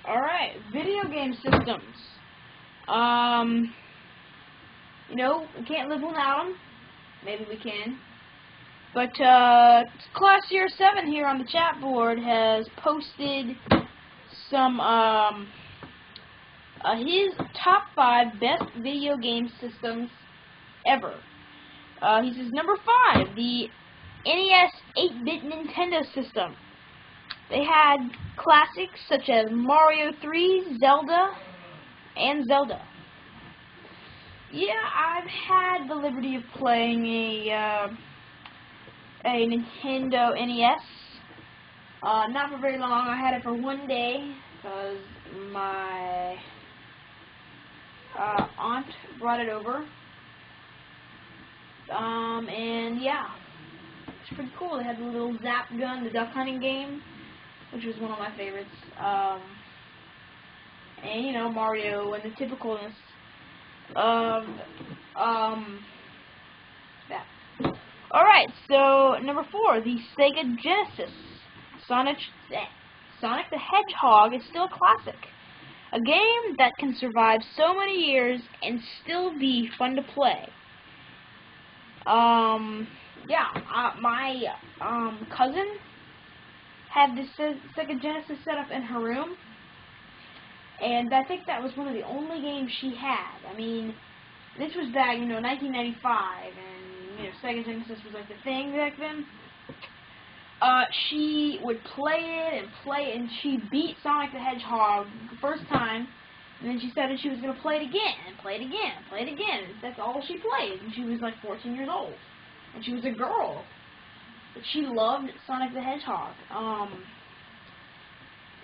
Alright, video game systems. You know, we can't live without them. Maybe we can. But, Class Year 7 here on the chat board has posted some, his top 5 best video game systems ever. He says number 5, the NES 8-bit Nintendo system. They had classics such as Mario 3, Zelda, and Zelda. Yeah, I've had the liberty of playing a Nintendo NES. Not for very long. I had it for one day because my aunt brought it over. And yeah, it's pretty cool. They had the little Zap gun, the duck hunting game, which was one of my favorites. And you know, Mario and the typicalness of that. Alright, so number 4, the Sega Genesis. Sonic the Hedgehog is still a classic. A game that can survive so many years and still be fun to play. My cousin had this Sega Genesis set up in her room, and I think that was one of the only games she had. I mean, this was back, 1995, and, Sega Genesis was like the thing back then. She would play it, and she beat Sonic the Hedgehog the first time, and then she said that she was going to play it again, and play it again, and play it again. That's all she played, and she was like 14 years old. And she was a girl. But she loved Sonic the Hedgehog.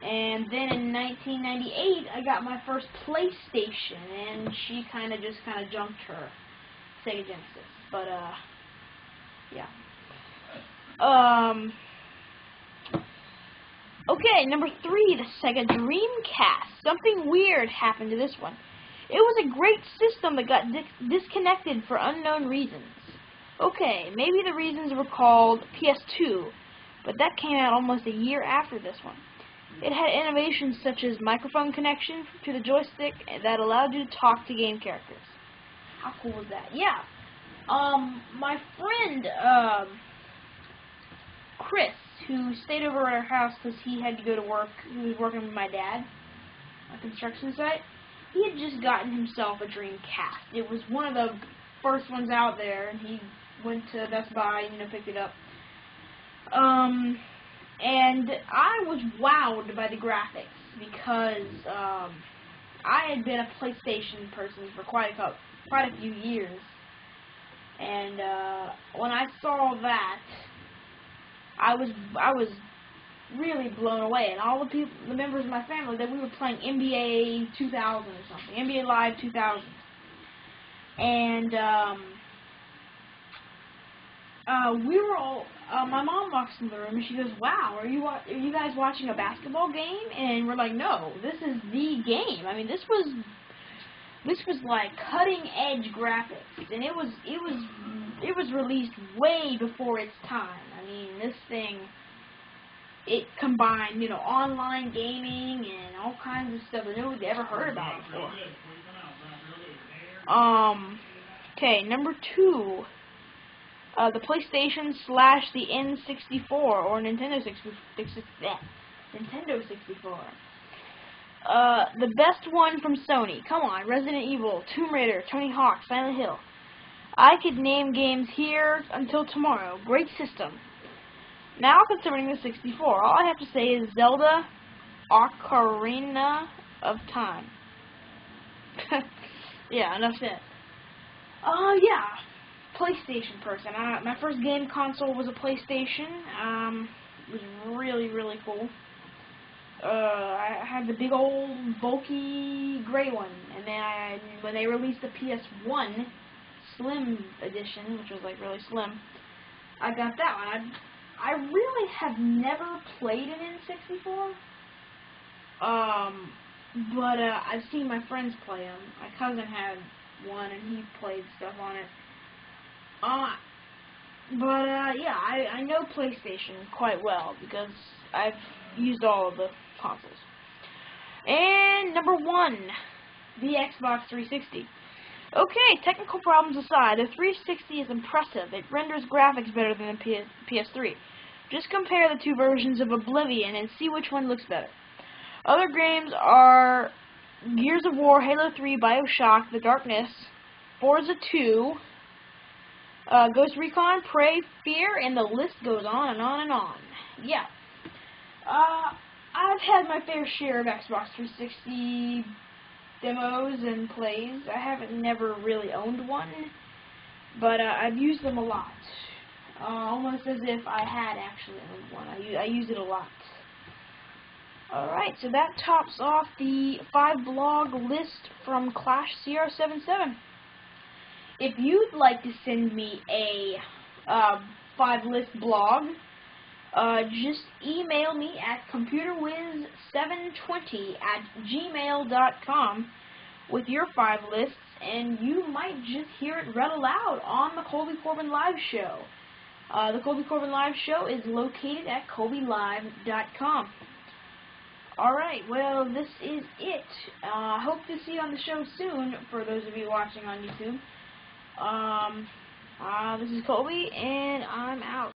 And then in 1998, I got my first PlayStation, and she kind of junked her Sega Genesis. But, yeah. Okay, number 3, the Sega Dreamcast. Something weird happened to this one. It was a great system that got disconnected for unknown reasons. Okay, maybe the reasons were called PS2, but that came out almost a year after this one. It had innovations such as microphone connection to the joystick that allowed you to talk to game characters. How cool was that? Yeah. My friend, Chris, who stayed over at our house because he had to go to work, he was working with my dad on a construction site, he had just gotten himself a Dreamcast. It was one of the first ones out there, and he went to Best Buy and, picked it up. And I was wowed by the graphics because I had been a PlayStation person for quite a few years, and when I saw that, I was really blown away. And all the members of my family, that we were playing NBA 2000 or something, NBA Live 2000, and we were all. My mom walks in the room and she goes, "Wow, are you guys watching a basketball game?" And we're like, "No, this is the game." I mean, this was like cutting edge graphics, and it was released way before its time. I mean, this thing, it combined, online gaming and all kinds of stuff that nobody'd ever heard about before. Okay, number 2. The PlayStation / the N64 or Nintendo 64. The best one from Sony. Come on, Resident Evil, Tomb Raider, Tony Hawk, Silent Hill. I could name games here until tomorrow. Great system. Now concerning the 64, all I have to say is Zelda Ocarina of Time. Yeah, enough said. Yeah. PlayStation person. My first game console was a PlayStation. It was really, really cool. I had the big old bulky gray one, and then when they released the PS1 Slim Edition, which was like really slim, I got that one. I really have never played an N64. But I've seen my friends play them. My cousin had one, and he played stuff on it. Yeah, I know PlayStation quite well because I've used all of the consoles. And number 1, the Xbox 360. Okay, technical problems aside, the 360 is impressive. It renders graphics better than the PS3. Just compare the two versions of Oblivion and see which one looks better. Other games are Gears of War, Halo 3, Bioshock, The Darkness, Forza 2, Ghost Recon, Prey, Fear, and the list goes on and on and on. Yeah. I've had my fair share of Xbox 360 demos and plays. I haven't never really owned one, but I've used them a lot. Almost as if I had actually owned one. I use it a lot. Alright, so that tops off the 5-blog list from Clash CR77. If you'd like to send me a 5-list blog, just email me at computerwiz720@gmail.com with your 5 lists, and you might just hear it read aloud on the Colby Corbin Live Show. The Colby Corbin Live Show is located at colbylive.com. Alright, well, this is it. Hope to see you on the show soon, for those of you watching on YouTube. This is Colby, and I'm out.